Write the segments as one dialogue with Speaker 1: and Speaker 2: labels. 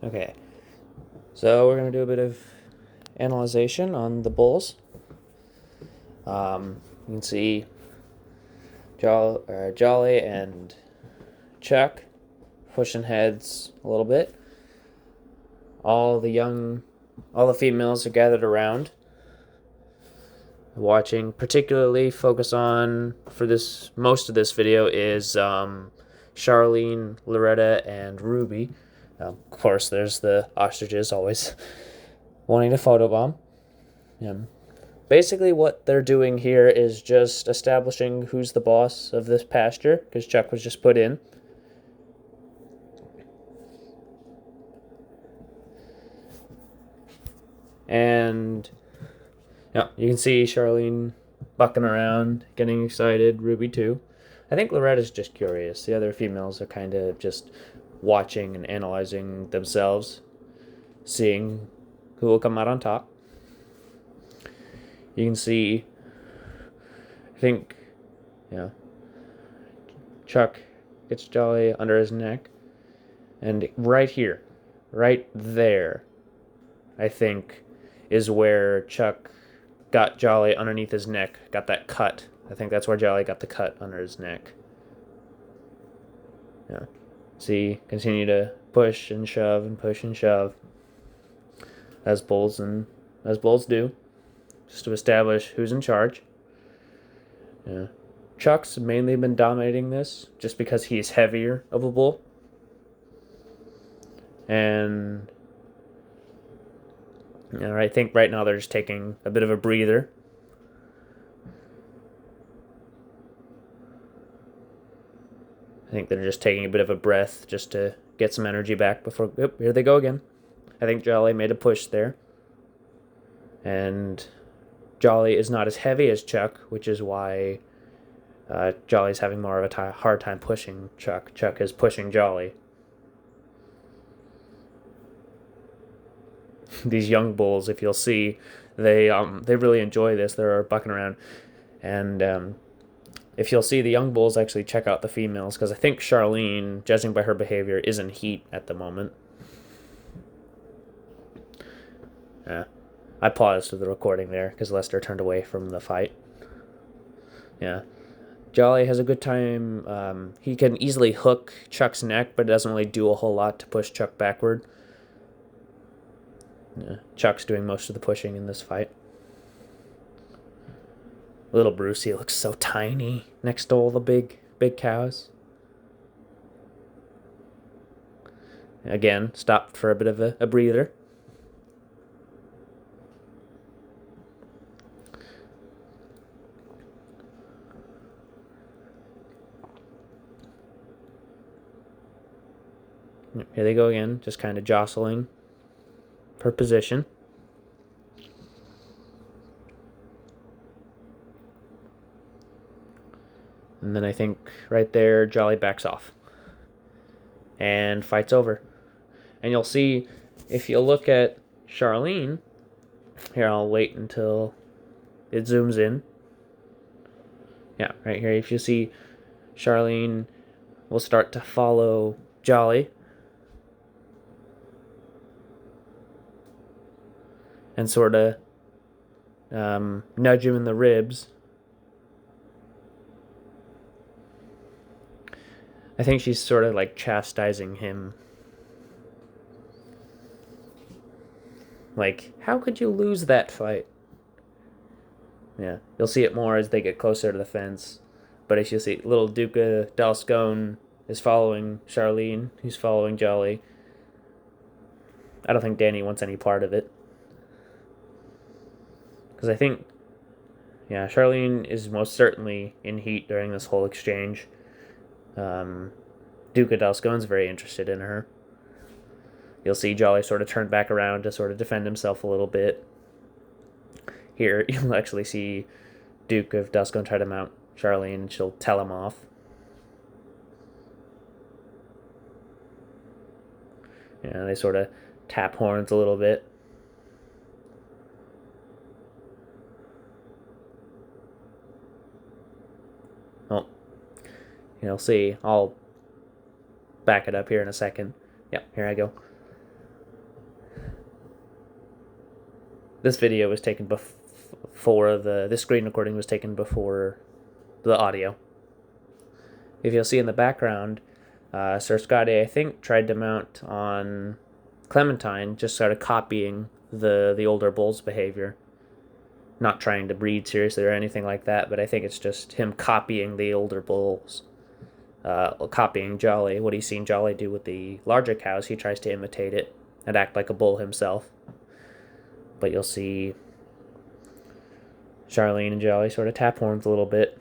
Speaker 1: Okay, so we're gonna do a bit of analyzation on the bulls. You can see Jolly and Chuck pushing heads a little bit. All the females are gathered around, watching. Particularly focus on for this most of this video is Charlene, Loretta, and Ruby. Of course, there's the ostriches always wanting to photobomb. Basically, what they're doing here is just establishing who's the boss of this pasture, because Chuck was just put in. And yeah, you can see Charlene bucking around, getting excited, Ruby too. I think Loretta's just curious. The other females are kind of just watching and analyzing themselves, seeing who will come out on top. You can see, I think, yeah, Chuck gets Jolly under his neck. And right here, right there, I think, is where Chuck got Jolly underneath his neck, got that cut. I think that's where Jolly got the cut under his neck. Yeah. See, continue to push and shove and push and shove, as bulls do, just to establish who's in charge. Yeah. Chuck's mainly been dominating this just because he's heavier of a bull. And I think right now they're just taking a bit of a breather. I think they're just taking a bit of a breath just to get some energy back before. Oop, here they go again. I think Jolly made a push there. And Jolly is not as heavy as Chuck, which is why Jolly's having more of a hard time pushing Chuck. Chuck is pushing Jolly. These young bulls, if you'll see, they really enjoy this. They're bucking around, and if you'll see, the young bulls actually check out the females, because I think Charlene, judging by her behavior, is in heat at the moment. Yeah, I paused the recording there because Lester turned away from the fight. Yeah, Jolly has a good time. He can easily hook Chuck's neck, but it doesn't really do a whole lot to push Chuck backward. Yeah, Chuck's doing most of the pushing in this fight. Little Brucey looks so tiny next to all the big cows. Again, stopped for a bit of a breather. Here they go again, just kind of jostling for position. And then I think right there, Jolly backs off. And fight's over. And you'll see, if you look at Charlene, here I'll wait until it zooms in. Yeah, right here, if you see, Charlene will start to follow Jolly. And sort of nudge him in the ribs. I think she's sort of like chastising him. Like, how could you lose that fight? Yeah, you'll see it more as they get closer to the fence. But as you'll see, little Duca Dalscone is following Charlene, who's following Jolly. I don't think Danny wants any part of it. Because I think, yeah, Charlene is most certainly in heat during this whole exchange. Duca Dalscone's very interested in her. You'll see Jolly sort of turn back around to sort of defend himself a little bit. Here, you'll actually see Duke of Dalscone try to mount Charlene, and she'll tell him off. Yeah, they sort of tap horns a little bit. Oh, you'll see. I'll back it up here in a second. Yep, here I go. This video was taken before this screen recording was taken before the audio. If you'll see in the background, Sir Scotty, I think, tried to mount on Clementine, just started copying the older bull's behavior. Not trying to breed seriously or anything like that, but I think it's just him copying the older bulls. Copying Jolly. What he's seen Jolly do with the larger cows, he tries to imitate it and act like a bull himself. But you'll see Charlene and Jolly sort of tap horns a little bit.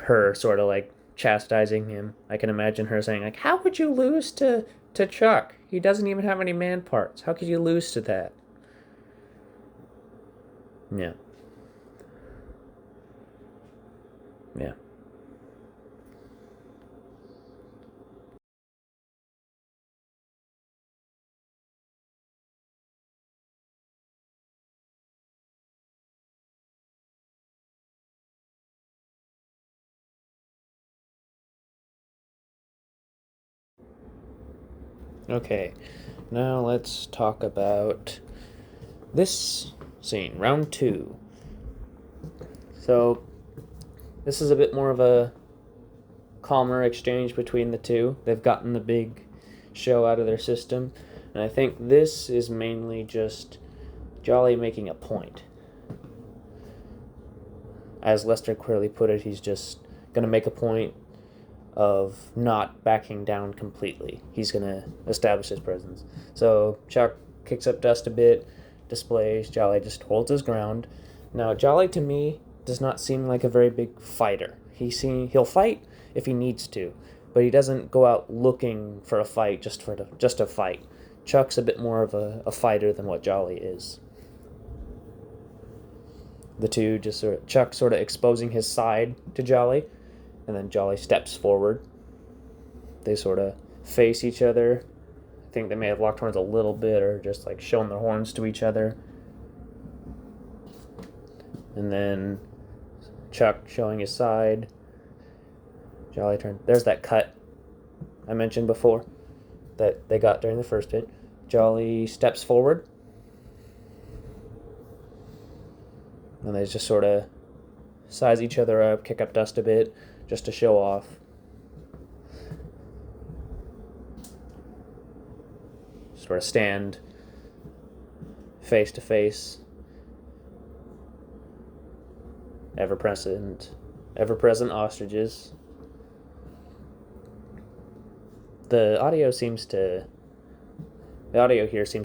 Speaker 1: Her sort of like chastising him. I can imagine her saying, like, how would you lose to Chuck? He doesn't even have any man parts. How could you lose to that? Yeah. Yeah. Okay, now let's talk about this scene, round 2. So, this is a bit more of a calmer exchange between the two. They've gotten the big show out of their system, and I think this is mainly just Jolly making a point. As Lester clearly put it, he's just going to make a point of not backing down completely. He's going to establish his presence. So Chuck kicks up dust a bit, displays. Jolly just holds his ground. Now, Jolly to me does not seem like a very big fighter. He'll fight if he needs to, but he doesn't go out looking for a fight just to fight. Chuck's a bit more of a fighter than what Jolly is. The two just Chuck sort of exposing his side to Jolly, and then Jolly steps forward. They sort of face each other. I think they may have locked horns a little bit or just like shown their horns to each other. And then Chuck showing his side. Jolly turned. There's that cut I mentioned before that they got during the first hit. Jolly steps forward. And they just sort of size each other up, kick up dust a bit, just to show off. Sort of stand face to face. Ever-present ostriches. The audio here seems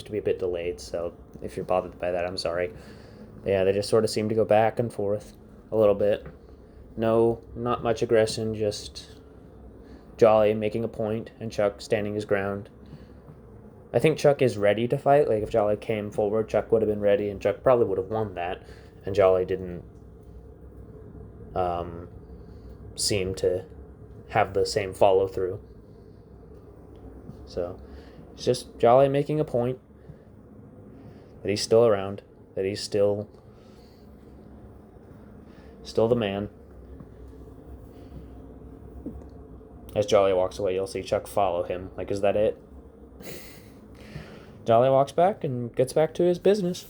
Speaker 1: to be a bit delayed, so if you're bothered by that, I'm sorry. Yeah, they just sort of seem to go back and forth a little bit. No, not much aggression, just Jolly making a point and Chuck standing his ground. I think Chuck is ready to fight. Like, if Jolly came forward, Chuck would have been ready, and Chuck probably would have won that. And Jolly didn't seem to have the same follow-through. So, it's just Jolly making a point that he's still around, that he's still the man. As Jolly walks away, you'll see Chuck follow him. Like, is that it? Jolly walks back and gets back to his business.